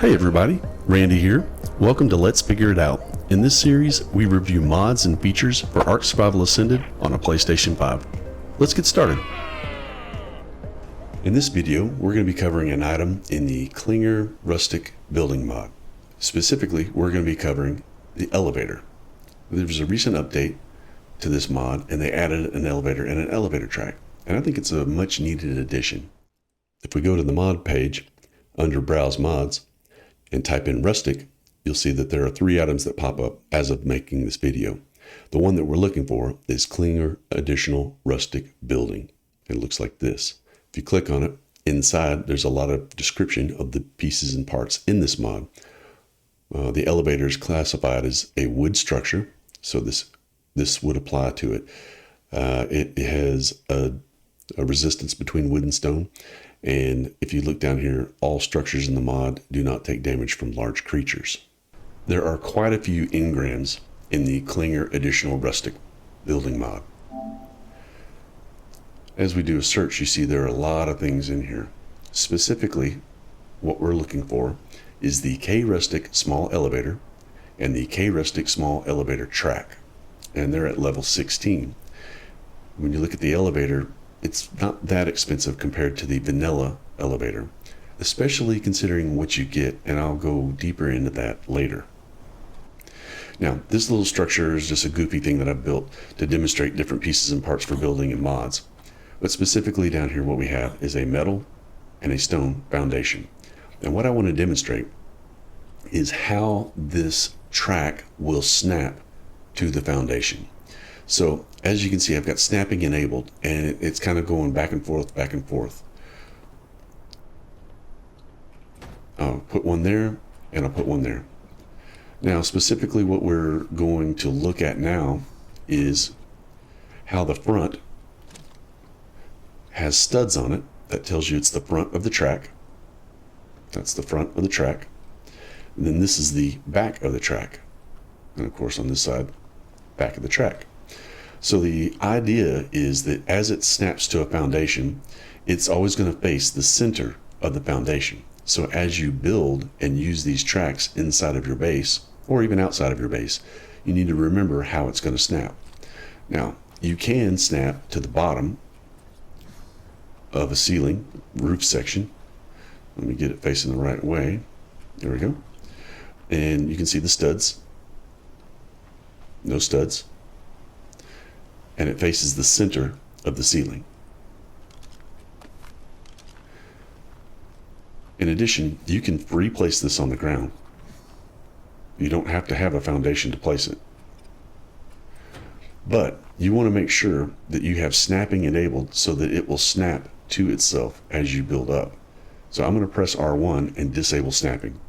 Hey everybody, Randy here. Welcome to Let's Figure It Out. In this series, we review mods and features for Ark Survival Ascended on a PlayStation 5. Let's get started. In this video, we're going to be covering an item in the Klinger Rustic Building Mod. Specifically, we're going to be covering the elevator. There was a recent update to this mod and they added an elevator and an elevator track. And I think it's a much needed addition. If we go to the mod page under Browse Mods and type in Rustic, you'll see that there are 3 items that pop up as of making this video. The one that we're looking for is Klinger Additional Rustic Building. It looks like this. If you click on it, inside there's a lot of description of the pieces and parts in this mod. The elevator is classified as a wood structure, so this would apply to it. It has a resistance between wood and stone, and if you look down here, all structures in the mod do not take damage from large creatures. There are quite a few engrams in the Klinger Additional Rustic Building Mod. As we do a search, you see there are a lot of things in here. Specifically, what we're looking for is the K-Rustic Small Elevator and the K-Rustic Small Elevator Track, and they're at level 16. When you look at the elevator, it's not that expensive compared to the vanilla elevator, especially considering what you get, and I'll go deeper into that later. Now, this little structure is just a goofy thing that I've built to demonstrate different pieces and parts for building and mods. But specifically down here, what we have is a metal and a stone foundation. And what I want to demonstrate is how this track will snap to the foundation. So as you can see, I've got snapping enabled, and it's kind of going back and forth, back and forth. I'll put one there, and I'll put one there. Now, specifically what we're going to look at now is how the front has studs on it. That tells you it's the front of the track. That's the front of the track. And then this is the back of the track. And of course on this side, back of the track. So the idea is that as it snaps to a foundation, it's always going to face the center of the foundation. So as you build and use these tracks inside of your base, or even outside of your base, you need to remember how it's going to snap. Now, you can snap to the bottom of a ceiling, roof section. Let me get it facing the right way. There we go. And you can see the studs. No studs. And it faces the center of the ceiling. In addition, you can free place this on the ground. You don't have to have a foundation to place it. But you want to make sure that you have snapping enabled so that it will snap to itself as you build up. So I'm going to press R1 and disable snapping.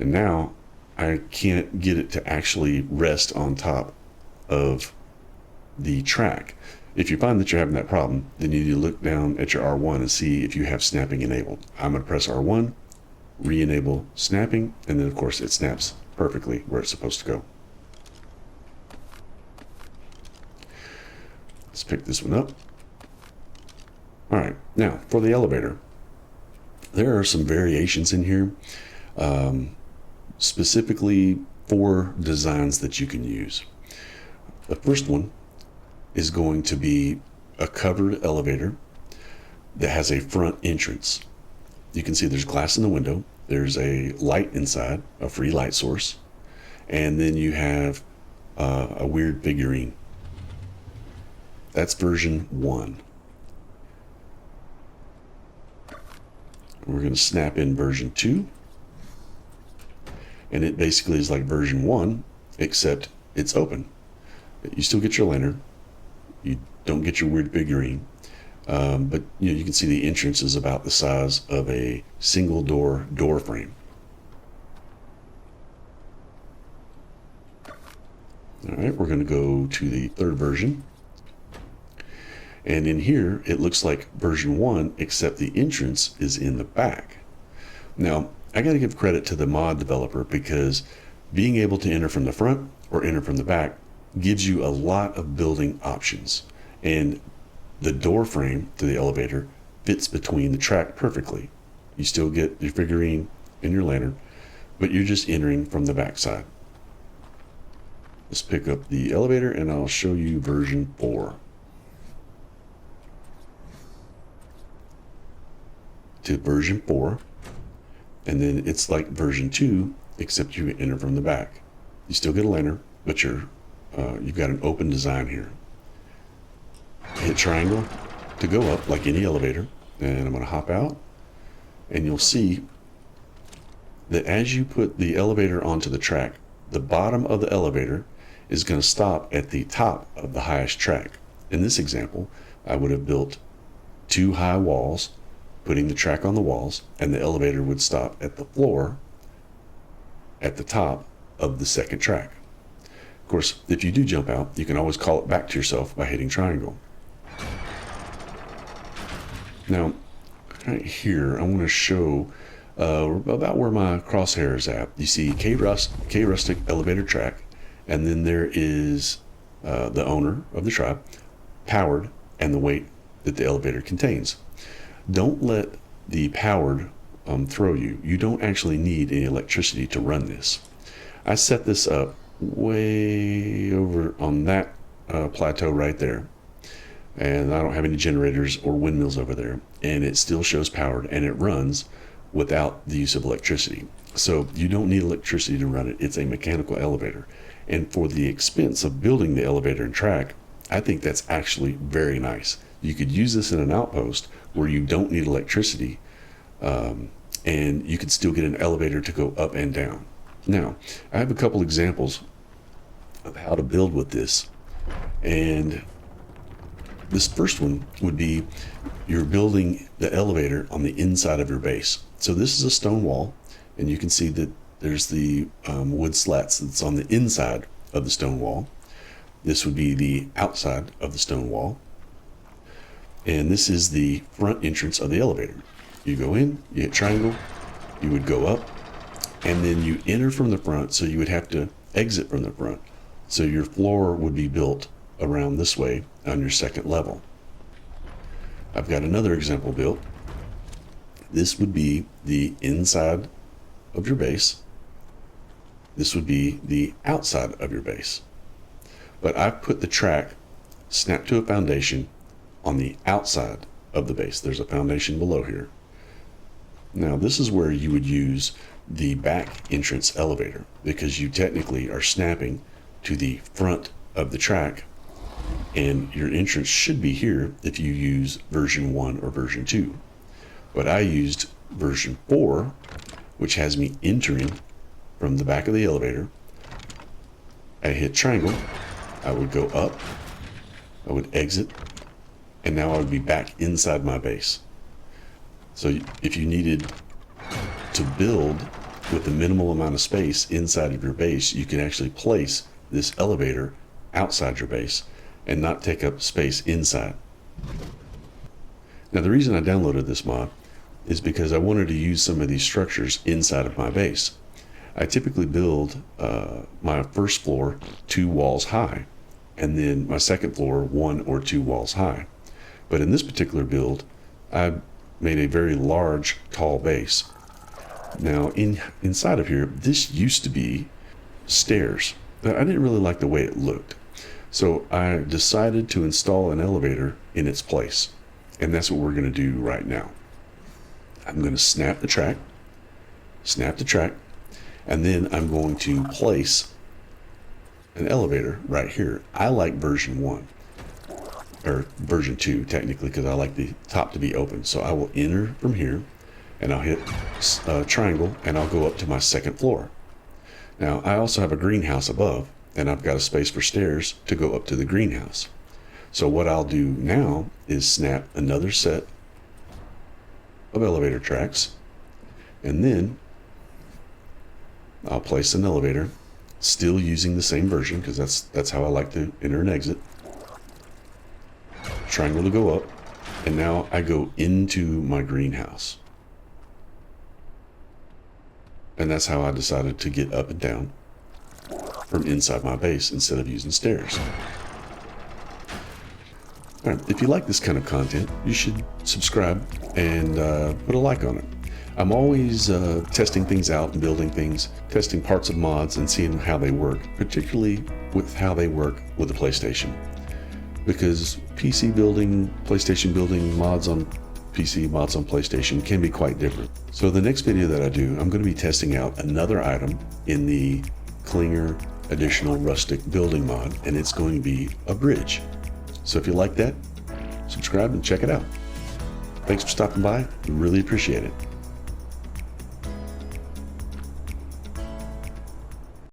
And now I can't get it to actually rest on top of the track. If you find that you're having that problem, then you need to look down at your R1 and see if you have snapping enabled. I'm going to press R1, re-enable snapping, and then of course it snaps perfectly where it's supposed to go. Let's pick this one up. All right, now for the elevator. There are some variations in here, specifically 4 designs that you can use. The first one is going to be a covered elevator that has a front entrance. You can see there's glass in the window, there's a light inside, a free light source, and then you have a weird figurine. That's version 1. We're going to snap in version 2, and it basically is like version 1, except it's open. You still get your lantern, you don't get your weird figurine, but you can see the entrance is about the size of a single door frame. All right, we're going to go to the 3rd version. And in here, it looks like version 1, except the entrance is in the back. Now, I got to give credit to the mod developer because being able to enter from the front or enter from the back gives you a lot of building options. And the door frame to the elevator fits between the track perfectly. You still get your figurine, in your lantern, but you're just entering from the back side. Let's pick up the elevator and I'll show you version 4. To version 4, and then it's like version 2, except you enter from the back. You still get a lantern, but you've got an open design here. Hit triangle to go up like any elevator, and I'm going to hop out, and you'll see that as you put the elevator onto the track, the bottom of the elevator is going to stop at the top of the highest track. In this example, I would have built 2 high walls, putting the track on the walls, and the elevator would stop at the floor at the top of the second track. Of course, if you do jump out, you can always call it back to yourself by hitting triangle. Now, right here, I want to show about where my crosshair is at. You see K Rustic elevator track, and then there is the owner of the tribe, powered, and the weight that the elevator contains. Don't let the powered throw you. You don't actually need any electricity to run this. I set this up way over on that plateau right there, and I don't have any generators or windmills over there, and it still shows powered, and it runs without the use of electricity. So you don't need electricity to run it. It's a mechanical elevator, and for the expense of building the elevator and track, I think that's actually very nice. You could use this in an outpost where you don't need electricity, and you could still get an elevator to go up and down. Now, I have a couple examples of how to build with this, and this first one would be you're building the elevator on the inside of your base. So this is a stone wall, and you can see that there's the wood slats that's on the inside of the stone wall. This would be the outside of the stone wall, and this is the front entrance of the elevator. You go in, you hit triangle, you would go up, and then you enter from the front, so you would have to exit from the front. So your floor would be built around this way on your second level. I've got another example built. This would be the inside of your base. This would be the outside of your base. But I've put the track snapped to a foundation on the outside of the base. There's a foundation below here. Now this is where you would use the back entrance elevator, because you technically are snapping to the front of the track, and your entrance should be here if you use version 1 or version 2. But I used version 4, which has me entering from the back of the elevator. I hit triangle, I would go up, I would exit, and now I would be back inside my base. So if you needed to build with a minimal amount of space inside of your base, you can actually place this elevator outside your base and not take up space inside. Now the reason I downloaded this mod is because I wanted to use some of these structures inside of my base. I typically build my first floor 2 walls high, and then my second floor 1 or 2 walls high. But in this particular build, I made a very large, tall base. Now inside of here, this used to be stairs. I didn't really like the way it looked. So I decided to install an elevator in its place. And that's what we're going to do right now. I'm going to snap the track, and then I'm going to place an elevator right here. I like version 1, or version 2 technically, because I like the top to be open. So I will enter from here, and I'll hit triangle, and I'll go up to my second floor. Now I also have a greenhouse above, and I've got a space for stairs to go up to the greenhouse. So what I'll do now is snap another set of elevator tracks, and then I'll place an elevator, still using the same version, because that's how I like to enter and exit. Triangle to go up, and now I go into my greenhouse. And that's how I decided to get up and down from inside my base instead of using stairs. All right, if you like this kind of content, you should subscribe and put a like on it. I'm always testing things out and building things, testing parts of mods and seeing how they work, particularly with how they work with the PlayStation. Because PC building, PlayStation building, mods on PC, mods on PlayStation can be quite different. So the next video that I do, I'm going to be testing out another item in the Klinger Additional Rustic Building Mod, and it's going to be a bridge. So if you like that, subscribe and check it out. Thanks for stopping by. We really appreciate it.